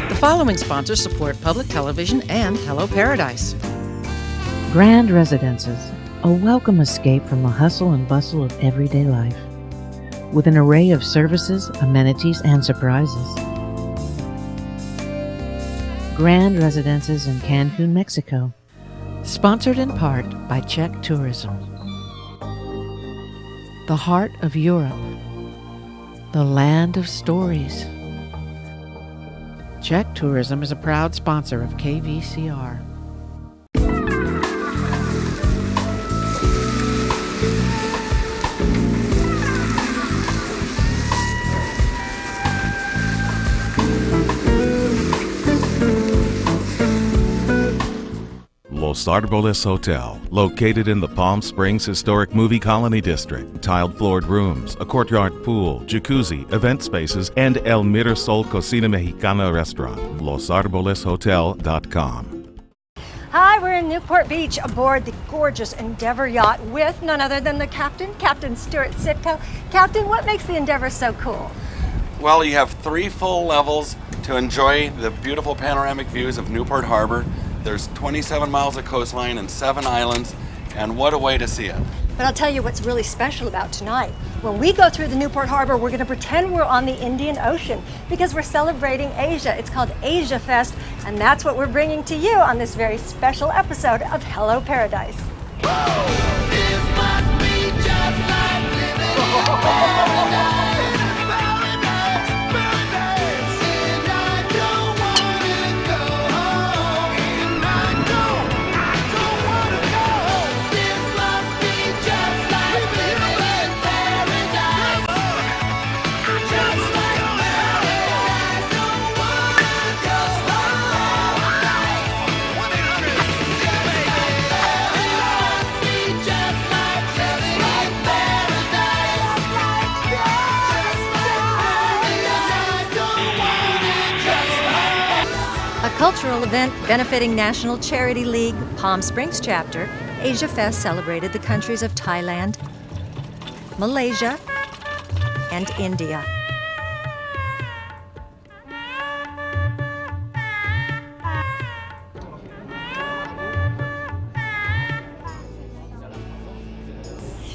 The following sponsors support public television and Hello Paradise. Grand Residences, a welcome escape from the hustle and bustle of everyday life, with an array of services, amenities, and surprises. Grand Residences in Cancun, Mexico, sponsored in part by Czech Tourism. The heart of Europe, the land of stories. Czech Tourism is a proud sponsor of KVCR. Los Arboles Hotel, located in the Palm Springs Historic Movie Colony District. Tiled floored rooms, a courtyard pool, jacuzzi, event spaces, and El Mirasol Cocina Mexicana restaurant. LosArbolesHotel.com. Hi, we're in Newport Beach aboard the gorgeous Endeavor yacht with none other than the captain, Captain Stuart Sitko. Captain, what makes the Endeavor so cool? Well, you have 3 full levels to enjoy the beautiful panoramic views of Newport Harbor. There's 27 miles of coastline and 7 islands, and what a way to see it. But I'll tell you what's really special about tonight. When we go through the Newport Harbor, we're going to pretend we're on the Indian Ocean because we're celebrating Asia. It's called Asia Fest, and that's what we're bringing to you on this very special episode of Hello Paradise. Cultural event benefiting National Charity League Palm Springs chapter, Asia Fest celebrated the countries of Thailand, Malaysia, and India.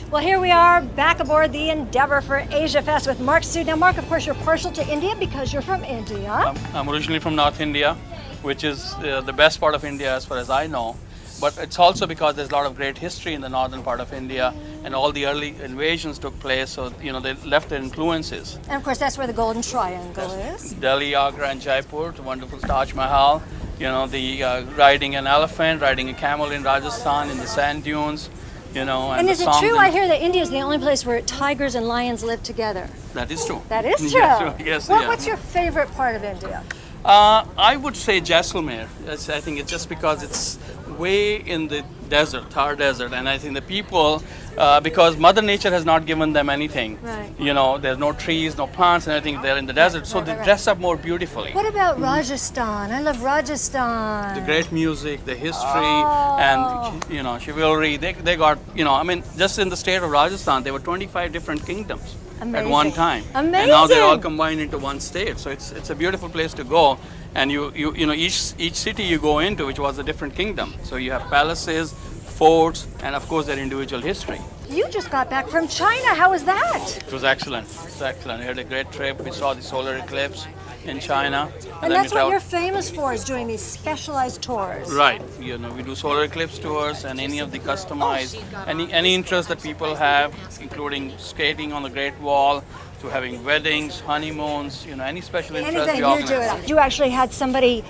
Well, here we are back aboard the Endeavor for Asia Fest with Mark Sood. Now, Mark, of course, you're partial to India because you're from India. I'm originally from North India, which is the best part of India as far as I know. But it's also because there's a lot of great history in the northern part of India, and all the early invasions took place, so they left their influences. And of course, that's where the Golden Triangle is. Delhi, Agra, and Jaipur, the wonderful Taj Mahal. The riding an elephant, riding a camel in Rajasthan in the sand dunes. And is it true? I hear that India is the only place where tigers and lions live together. That is true. That is true. Yes, What's your favorite part of India? I would say Jaisalmer. I think it's just because it's way in the desert, Thar Desert, and I think the people, because Mother Nature has not given them anything. Right. There's no trees, no plants, and everything. They're in the desert, so they dress up more beautifully. What about Rajasthan? I love Rajasthan. The great music, the history, and chivalry. They got just in the state of Rajasthan, there were 25 different kingdoms. Amazing. At one time. Amazing. And now they're all combined into one state. So it's a beautiful place to go. And each city you go into, which was a different kingdom. So you have palaces, forts, and of course their individual history. You just got back from China. How was that? It was excellent. We had a great trip. We saw the solar eclipse in China. And that's what you're famous for, is doing these specialized tours. Right. We do solar eclipse tours and any of the customized, any interest that people have, including skating on the Great Wall, to having weddings, honeymoons, any special interest we organize. Anything you do. You actually had somebody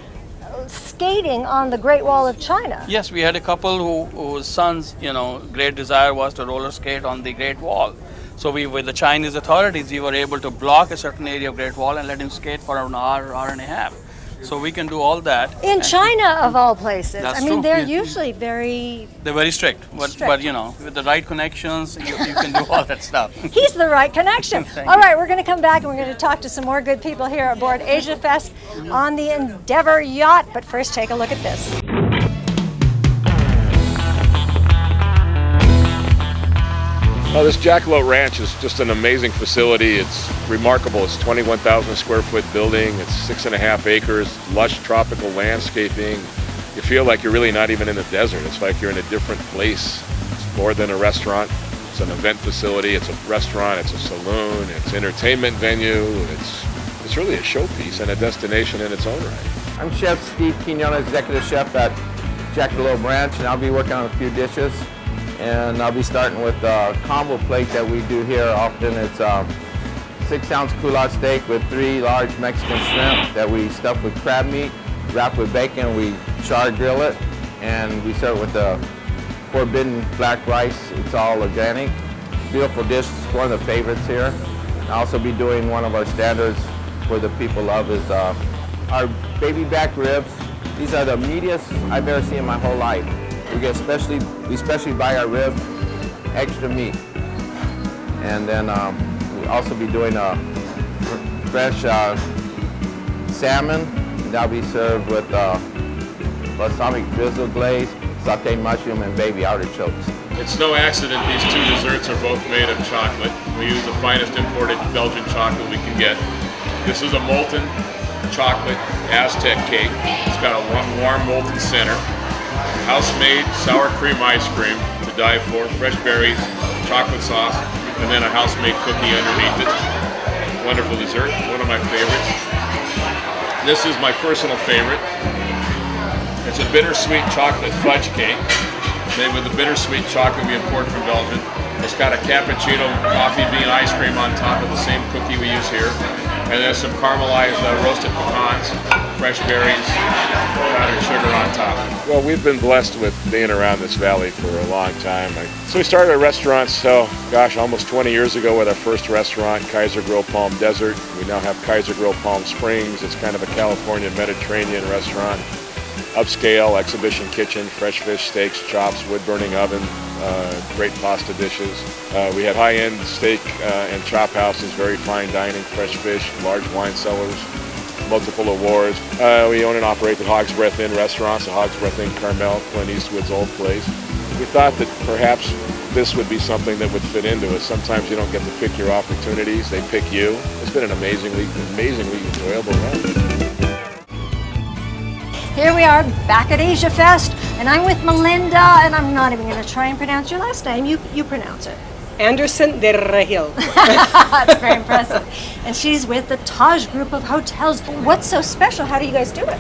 skating on the Great Wall of China. Yes, we had a couple whose son's, great desire was to roller skate on the Great Wall. So with the Chinese authorities, we were able to block a certain area of Great Wall and let him skate for an hour and a half. So we can do all that. In China, of all places. That's true. They're Yeah. usually They're very strict. But with the right connections, you can do all that stuff. He's the right connection. All right, we're going to come back and we're going to talk to some more good people here aboard Asia Fest on the Endeavor yacht. But first, take a look at this. Oh, this Jackalope Ranch is just an amazing facility. It's remarkable. It's a 21,000 square foot building. It's 6.5 acres, lush tropical landscaping. You feel like you're really not even in the desert. It's like you're in a different place. It's more than a restaurant. It's an event facility. It's a restaurant. It's a saloon. It's an entertainment venue. It's really a showpiece and a destination in its own right. I'm Chef Steve Quinones, Executive Chef at Jackalope Ranch, and I'll be working on a few dishes. And I'll be starting with a combo plate that we do here often. It's 6-ounce culotte steak with 3 large Mexican shrimp that we stuff with crab meat, wrap with bacon, we char grill it, and we serve it with the forbidden black rice. It's all organic. Beautiful dish. It's one of the favorites here. I'll also be doing one of our standards where the people love is our baby back ribs. These are the meatiest I've ever seen in my whole life. We especially buy our ribs extra meat. And then we'll also be doing a fresh salmon. That'll be served with balsamic drizzle glaze, sauteed mushroom, and baby artichokes. It's no accident these two desserts are both made of chocolate. We use the finest imported Belgian chocolate we can get. This is a molten chocolate Aztec cake. It's got a warm molten center. House-made sour cream ice cream to die for, fresh berries, chocolate sauce, and then a house-made cookie underneath it. Wonderful dessert, one of my favorites. This is my personal favorite. It's a bittersweet chocolate fudge cake made with the bittersweet chocolate we import from Belgium. It's got a cappuccino coffee bean ice cream on top of the same cookie we use here. And there's some caramelized roasted pecans, fresh berries, powdered sugar on top. Well, we've been blessed with being around this valley for a long time. So we started our restaurants, almost 20 years ago with our first restaurant, Kaiser Grill Palm Desert. We now have Kaiser Grill Palm Springs. It's kind of a California Mediterranean restaurant. Upscale exhibition kitchen, fresh fish, steaks, chops, wood-burning oven, great pasta dishes. We have high-end steak and chop houses, very fine dining, fresh fish, large wine cellars, multiple awards. We own and operate the Hog's Breath Inn restaurants, the Hog's Breath Inn Carmel, Clint Eastwood's old place. We thought that perhaps this would be something that would fit into it. Sometimes you don't get to pick your opportunities, they pick you. It's been an amazingly enjoyable run. Here we are back at Asia Fest, and I'm with Melinda, and I'm not even going to try and pronounce your last name. You pronounce it. Anderson de Regil. That's very impressive. And she's with the Taj Group of Hotels. What's so special? How do you guys do it?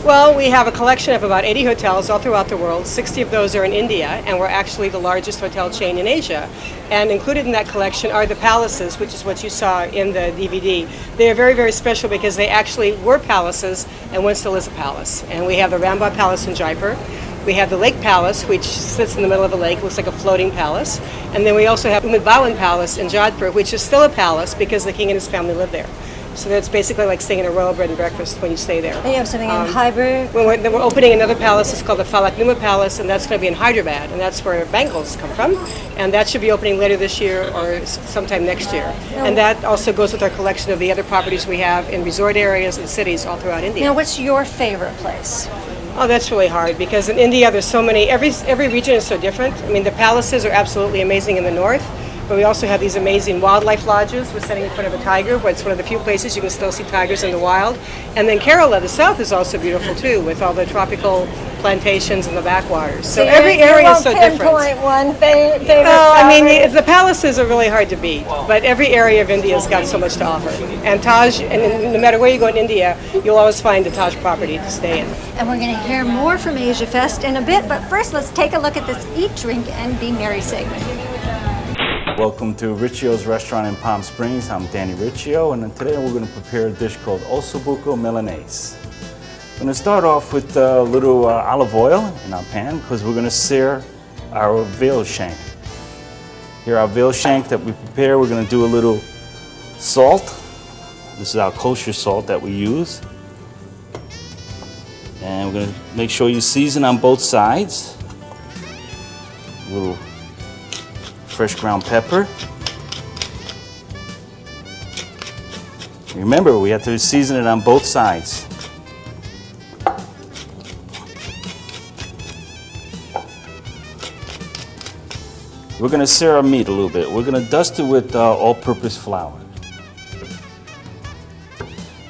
Well, we have a collection of about 80 hotels all throughout the world. 60 of those are in India, and we're actually the largest hotel chain in Asia. And included in that collection are the palaces, which is what you saw in the DVD. They are very, very special because they actually were palaces, and one still is a palace. And we have the Rambagh Palace in Jaipur. We have the Lake Palace, which sits in the middle of a lake, looks like a floating palace. And then we also have Umad Bhawan Palace in Jodhpur, which is still a palace because the king and his family live there. So that's basically like staying in a royal bed and breakfast when you stay there. And you have something in Hyderabad? We're opening another palace. It's called the Falaknuma Palace, and that's going to be in Hyderabad, and that's where Bengals come from. And that should be opening later this year or sometime next year. And that also goes with our collection of the other properties we have in resort areas and cities all throughout India. Now, what's your favorite place? Oh, that's really hard because in India there's so many, every region is so different. I mean, the palaces are absolutely amazing in the north, but we also have these amazing wildlife lodges. We're sitting in front of a tiger, where it's one of the few places you can still see tigers in the wild. And then Kerala, the south, is also beautiful too, with all the tropical plantations and the backwaters. So every area is so different. Pinpoint one favorite. Well, I mean, the palaces are really hard to beat, but every area of India has got so much to offer. And Taj, and no matter where you go in India, you'll always find a Taj property to stay in. And we're going to hear more from Asia Fest in a bit, but first let's take a look at this Eat, Drink, and Be Merry segment. Welcome to Riccio's restaurant in Palm Springs. I'm Danny Riccio, and today we're going to prepare a dish called ossobuco Milanese. I'm going to start off with a little olive oil in our pan because we're going to sear our veal shank. Here, our veal shank that we prepare, we're going to do a little salt. This is our kosher salt that we use. And we're going to make sure you season on both sides. A little fresh ground pepper. Remember, we have to season it on both sides. we're going to sear our meat a little bit. We're going to dust it with all-purpose flour.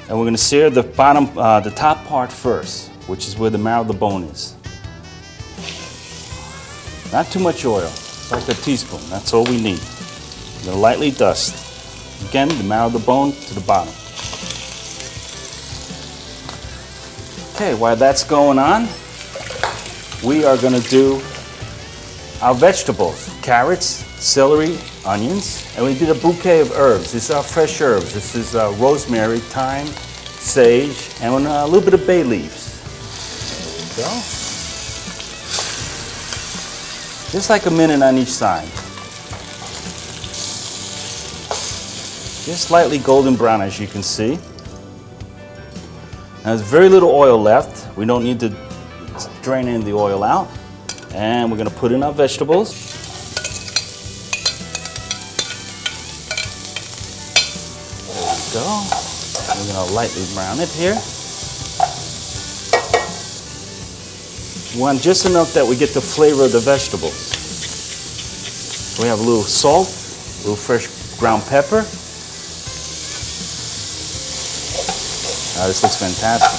And we're going to sear the bottom, the top part first, which is where the marrow of the bone is. Not too much oil, it's like a teaspoon. That's all we need. We're going to lightly dust. Again, the marrow of the bone to the bottom. Okay, while that's going on, we are going to do our vegetables. Carrots, celery, onions, and we did a bouquet of herbs. These are fresh herbs. This is rosemary, thyme, sage, and a little bit of bay leaves. There we go. Just like a minute on each side. Just slightly golden brown, as you can see. Now, there's very little oil left. We don't need to drain any of the oil out. And we're going to put in our vegetables. There we go. We're going to lightly brown it here. We want just enough that we get the flavor of the vegetables. We have a little salt, a little fresh ground pepper. This looks fantastic.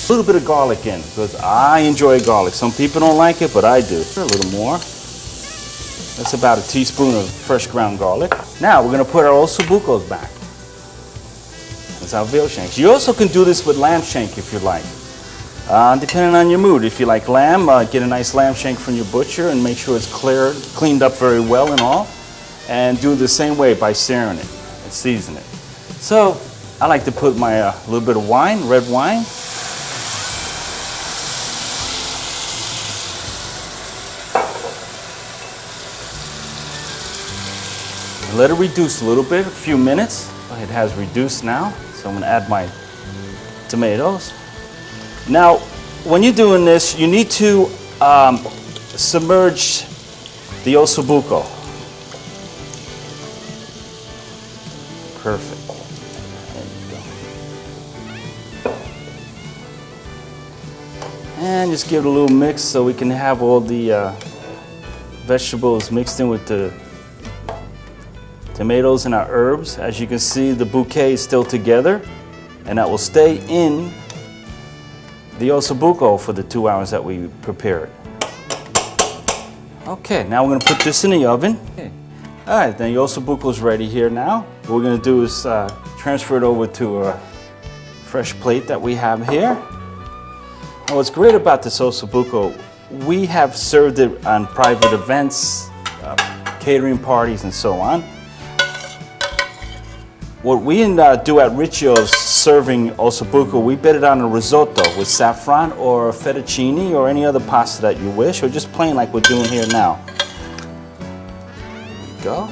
A little bit of garlic in, because I enjoy garlic. Some people don't like it, but I do. A little more. That's about a teaspoon of fresh ground garlic. Now we're going to put our ossobucos back. That's our veal shanks. You also can do this with lamb shank if you like. Depending on your mood. If you like lamb, get a nice lamb shank from your butcher and make sure it's cleaned up very well and all. And do it the same way by searing it and season it. So I like to put my little bit of wine, red wine. Let it reduce a little bit, a few minutes. It has reduced now, so I'm going to add my tomatoes. Now, when you're doing this, you need to submerge the ossobuco. Perfect. There you go. And just give it a little mix so we can have all the vegetables mixed in with the tomatoes and our herbs. As you can see, the bouquet is still together, and that will stay in the ossobuco for the 2 hours that we prepare it. Okay, now we're going to put this in the oven. Okay. All right, then the ossobuco is ready here now. What we're going to do is transfer it over to a fresh plate that we have here. Now, what's great about this ossobuco, we have served it on private events, catering parties, and so on. What we do at Ricchio's serving ossobuco, we bed it on a risotto with saffron or fettuccine or any other pasta that you wish, or just plain like we're doing here now. There we go.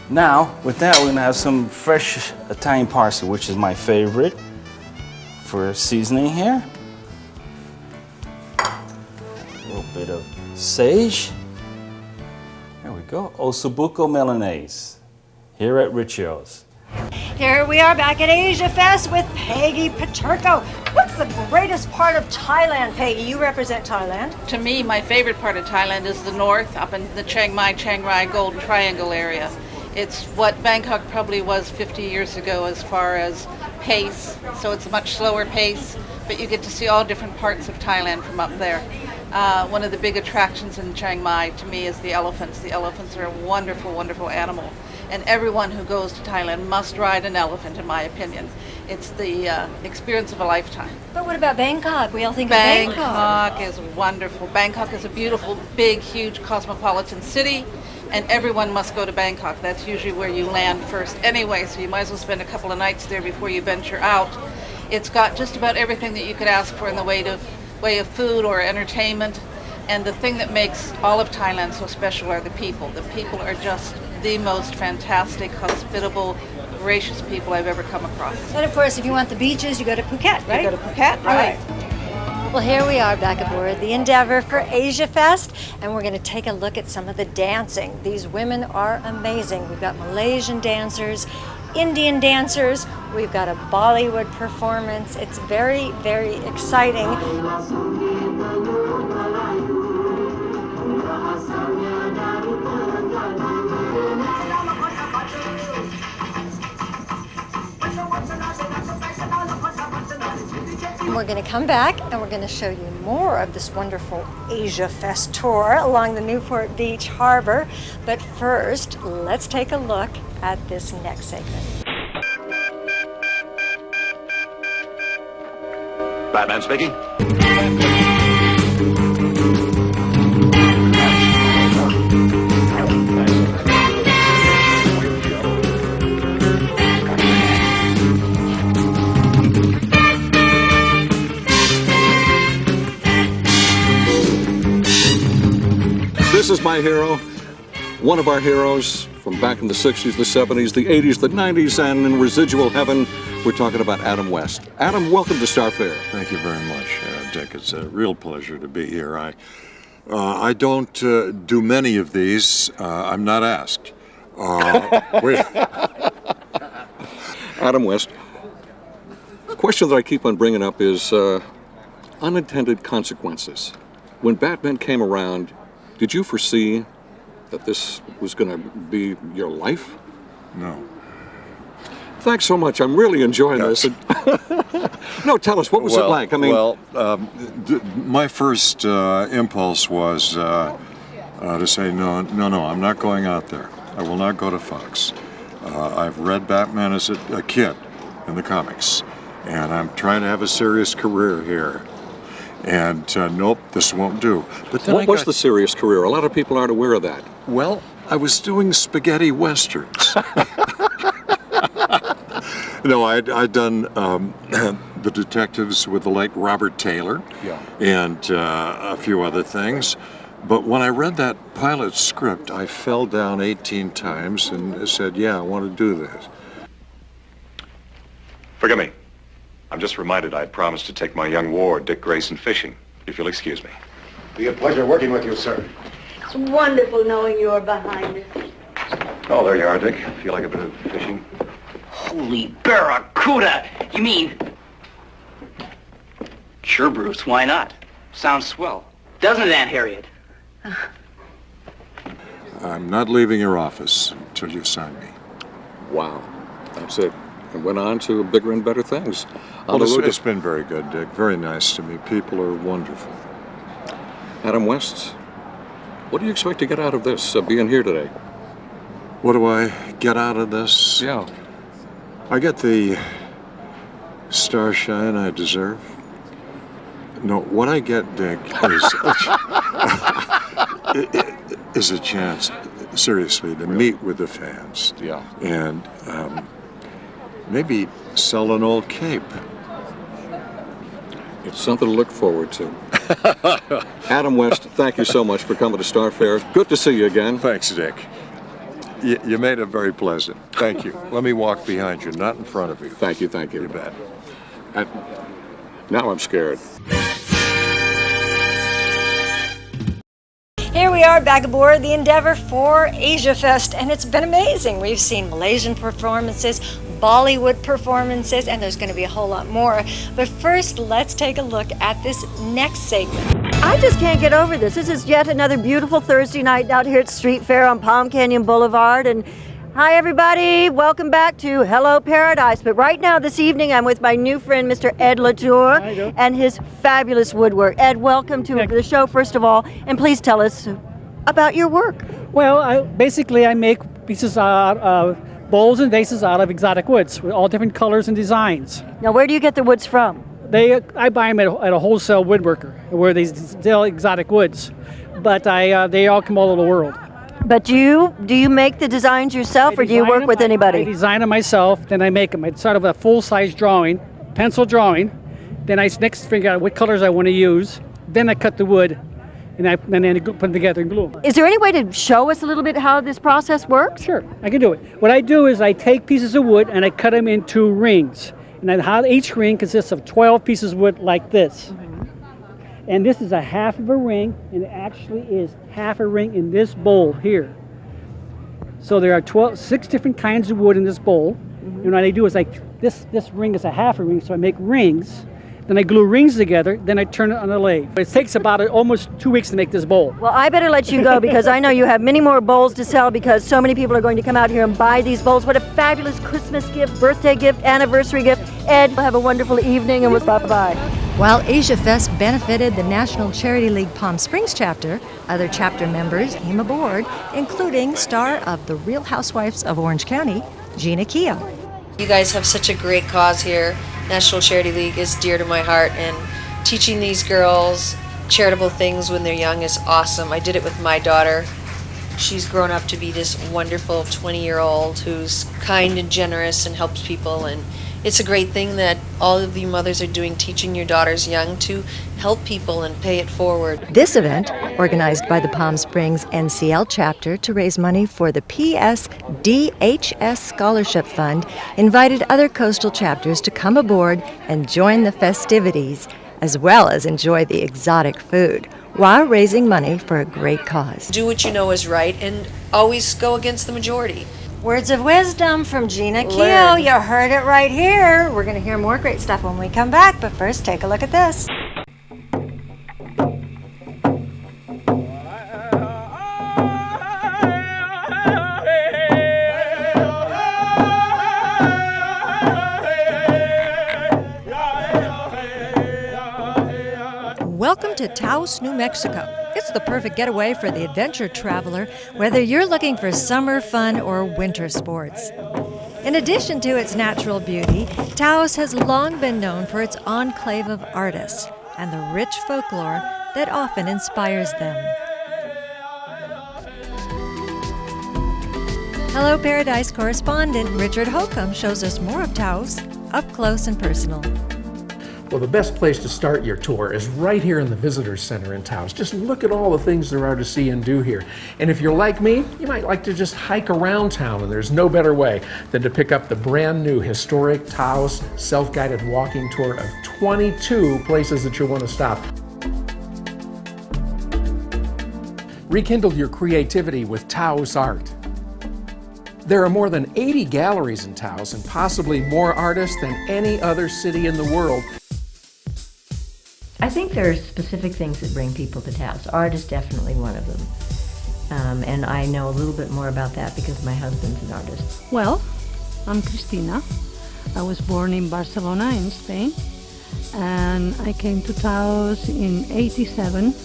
Now, with that, we're going to have some fresh Italian parsley, which is my favorite for seasoning here. A little bit of sage. There we go. Ossobuco Milanese here at Ricchio's. Here we are back at Asia Fest with Peggy Paterko. What's the greatest part of Thailand, Peggy? You represent Thailand. To me, my favorite part of Thailand is the north, up in the Chiang Mai, Chiang Rai Golden Triangle area. It's what Bangkok probably was 50 years ago as far as pace, so it's a much slower pace, but you get to see all different parts of Thailand from up there. One of the big attractions in Chiang Mai to me is the elephants. The elephants are a wonderful, wonderful animal. And everyone who goes to Thailand must ride an elephant, in my opinion. It's the experience of a lifetime. But what about Bangkok? We all think of Bangkok. Bangkok is wonderful. Bangkok is a beautiful, big, huge cosmopolitan city, and everyone must go to Bangkok. That's usually where you land first anyway, so you might as well spend a couple of nights there before you venture out. It's got just about everything that you could ask for in the way of food or entertainment. And the thing that makes all of Thailand so special are the people. The people are just the most fantastic, hospitable, gracious people I've ever come across. And of course, if you want the beaches, you go to Phuket, right? You go to Phuket, right. Well, here we are back aboard the Endeavour for Asia Fest, and we're going to take a look at some of the dancing. These women are amazing. We've got Malaysian dancers, Indian dancers, we've got a Bollywood performance. It's very, very exciting. We're going to come back and we're going to show you more of this wonderful Asia Fest tour along the Newport Beach Harbor. But first, let's take a look at this next segment. Batman speaking. This is my hero, one of our heroes from back in the 60s, the 70s, the 80s, the 90s, and in residual heaven, we're talking about Adam West. Adam, welcome to Star Fair. Thank you very much, Dick. It's a real pleasure to be here. I don't do many of these. I'm not asked. Adam West, the question that I keep on bringing up is unintended consequences. When Batman came around, did you foresee that this was going to be your life? No. Thanks so much. I'm really enjoying this. No, tell us, what was it like? I mean, my first impulse was to say, no, I'm not going out there. I will not go to Fox. I've read Batman as a kid in the comics, and I'm trying to have a serious career here. And nope, this won't do. But then what was the serious career? A lot of people aren't aware of that. Well, I was doing spaghetti westerns. No, I'd done the detectives with the late Robert Taylor, and a few other things. But when I read that pilot script, I fell down 18 times and said, yeah, I want to do this. Forgive me. I'm just reminded I had promised to take my young ward, Dick Grayson, fishing, if you'll excuse me. Be a pleasure working with you, sir. It's wonderful knowing you're behind it. Oh, there you are, Dick. Feel like a bit of fishing? Holy barracuda! You mean... Sure, Bruce, why not? Sounds swell. Doesn't it, Aunt Harriet? I'm not leaving your office until you sign me. Wow, that's it. And went on to bigger and better things. Well, it's been very good, Dick. Very nice to me. People are wonderful. Adam West, what do you expect to get out of this, being here today? What do I get out of this? Yeah. I get the starshine I deserve. No, what I get, Dick, is a chance, seriously, to meet with the fans. Yeah. And maybe sell an old cape. It's something to look forward to. Adam West, thank you so much for coming to Star Fair. Good to see you again. Thanks, Dick. You made it very pleasant. Thank you. Let me walk behind you, not in front of you. Thank you, thank you. You bet. Now I'm scared. Here we are back aboard the Endeavour for Asia Fest, and it's been amazing. We've seen Malaysian performances, Bollywood performances, and there's going to be a whole lot more. But first, let's take a look at this next segment. I just can't get over this. This is yet another beautiful Thursday night out here at Street Fair on Palm Canyon Boulevard. And hi, everybody. Welcome back to Hello Paradise. But right now, this evening, I'm with my new friend, Mr. Ed Latour, and his fabulous woodwork. Ed, welcome to the show, first of all. And please tell us about your work. Well, I make pieces bowls and vases out of exotic woods with all different colors and designs. Now, where do you get the woods from? I buy them at a wholesale woodworker where they sell exotic woods, but they all come all over the world. But do you make the designs yourself, or do you work with anybody? I design them myself, then I make them. It's sort of a full-size drawing, pencil drawing. Then I next figure out what colors I want to use. Then I cut the wood, and then I put them together and glue them. Is there any way to show us a little bit how this process works? Sure, I can do it. What I do is I take pieces of wood and I cut them into rings. And then how each ring consists of 12 pieces of wood like this. And this is a half of a ring, and it actually is half a ring in this bowl here. So there are 6 different kinds of wood in this bowl, And what I do is this ring is a half a ring, so I make rings. Then I glue rings together, then I turn it on the lathe. It takes about almost 2 weeks to make this bowl. Well, I better let you go because I know you have many more bowls to sell because so many people are going to come out here and buy these bowls. What a fabulous Christmas gift, birthday gift, anniversary gift. Ed, have a wonderful evening and we'll bye-bye. While Asia Fest benefited the National Charity League Palm Springs chapter, other chapter members came aboard, including star of The Real Housewives of Orange County, Gina Keogh. You guys have such a great cause here. National Charity League is dear to my heart, and teaching these girls charitable things when they're young is awesome. I did it with my daughter. She's grown up to be this wonderful 20-year-old who's kind and generous and helps people, and it's a great thing that all of you mothers are doing, teaching your daughters young to help people and pay it forward. This event, organized by the Palm Springs NCL chapter to raise money for the PSDHS Scholarship Fund, invited other coastal chapters to come aboard and join the festivities, as well as enjoy the exotic food, while raising money for a great cause. Do what you know is right and always go against the majority. Words of wisdom from Gina Keogh. Learn. You heard it right here. We're going to hear more great stuff when we come back, but first take a look at this. Welcome to Taos, New Mexico. It's the perfect getaway for the adventure traveler, whether you're looking for summer fun or winter sports. In addition to its natural beauty, Taos has long been known for its enclave of artists and the rich folklore that often inspires them. Hello Paradise correspondent Richard Holcomb shows us more of Taos, up close and personal. Well, the best place to start your tour is right here in the Visitor Center in Taos. Just look at all the things there are to see and do here. And if you're like me, you might like to just hike around town, and there's no better way than to pick up the brand new historic Taos self-guided walking tour of 22 places that you'll want to stop. Rekindle your creativity with Taos art. There are more than 80 galleries in Taos and possibly more artists than any other city in the world. I think there are specific things that bring people to Taos. Art is definitely one of them. And I know a little bit more about that because my husband's an artist. Well, I'm Cristina. I was born in Barcelona in Spain. And I came to Taos in '87.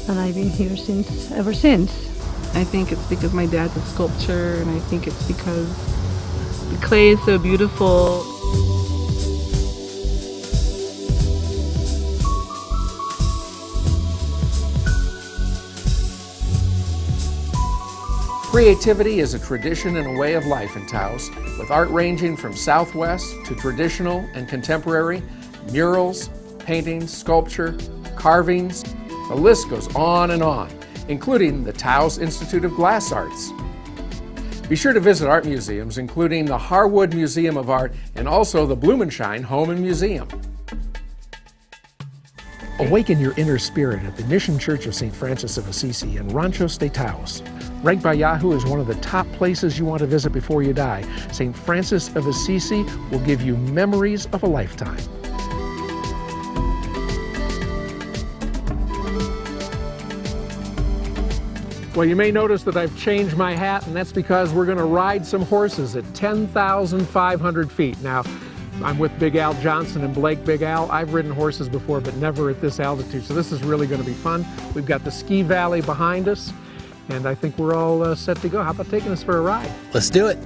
And I've been here ever since. I think it's because my dad's a sculptor, and I think it's because the clay is so beautiful. Creativity is a tradition and a way of life in Taos, with art ranging from Southwest to traditional and contemporary, murals, paintings, sculpture, carvings. The list goes on, including the Taos Institute of Glass Arts. Be sure to visit art museums, including the Harwood Museum of Art and also the Blumenschein Home and Museum. Awaken your inner spirit at the Mission Church of St. Francis of Assisi in Ranchos de Taos. Ranked by Yahoo as one of the top places you want to visit before you die, St. Francis of Assisi will give you memories of a lifetime. Well, you may notice that I've changed my hat, and that's because we're going to ride some horses at 10,500 feet. Now, I'm with Big Al Johnson and Blake Big Al. I've ridden horses before, but never at this altitude, so this is really going to be fun. We've got the ski valley behind us, and I think we're all set to go. How about taking us for a ride? Let's do it.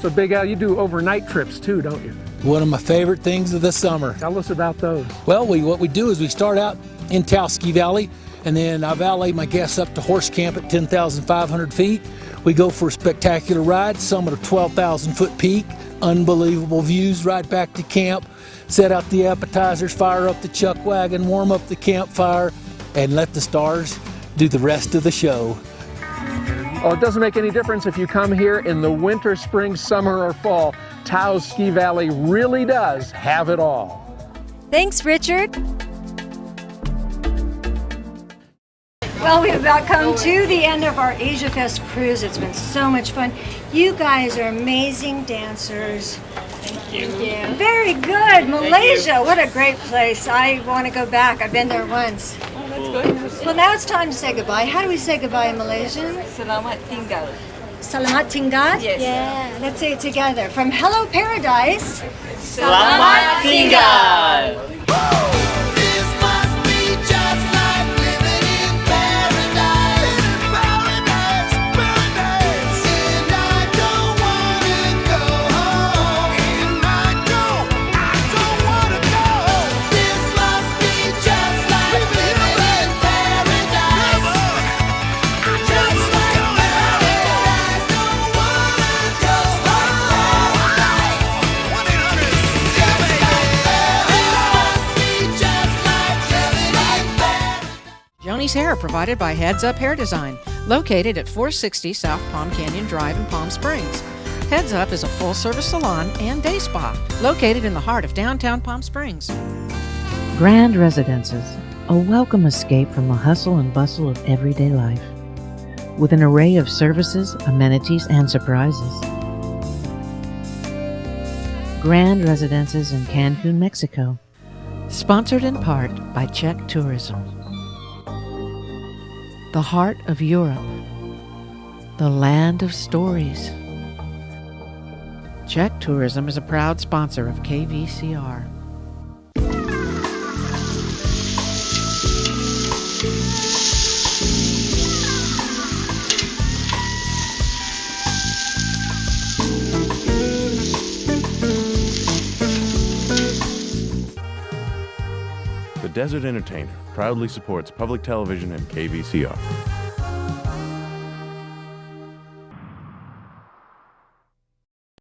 So, Big Al, you do overnight trips too, don't you? One of my favorite things of the summer. Tell us about those. Well, what we do is we start out in Taos Ski Valley, and then I valet my guests up to horse camp at 10,500 feet. We go for a spectacular ride, summit of 12,000-foot peak, unbelievable views right back to camp, set out the appetizers, fire up the chuck wagon, warm up the campfire, and let the stars do the rest of the show. Well, it doesn't make any difference if you come here in the winter, spring, summer, or fall. Taos Ski Valley really does have it all. Thanks, Richard. Well, we've about come to the end of our Asia Fest cruise. It's been so much fun. You guys are amazing dancers. Thank you. Yeah, very good. Malaysia, what a great place. I want to go back. I've been there once. Oh, that's good. Well, now it's time to say goodbye. How do we say goodbye in Malaysian? Selamat tinggal. Selamat tinggal? Yes. Yeah, let's say it together. From Hello Paradise. Selamat tinggal. Joni's hair provided by Heads Up Hair Design, located at 460 South Palm Canyon Drive in Palm Springs. Heads Up is a full-service salon and day spa, located in the heart of downtown Palm Springs. Grand Residences, a welcome escape from the hustle and bustle of everyday life, with an array of services, amenities, and surprises. Grand Residences in Cancun, Mexico. Sponsored in part by Czech Tourism. The heart of Europe. The land of stories. Czech Tourism is a proud sponsor of KVCR. The Desert Entertainer proudly supports public television and KVCR.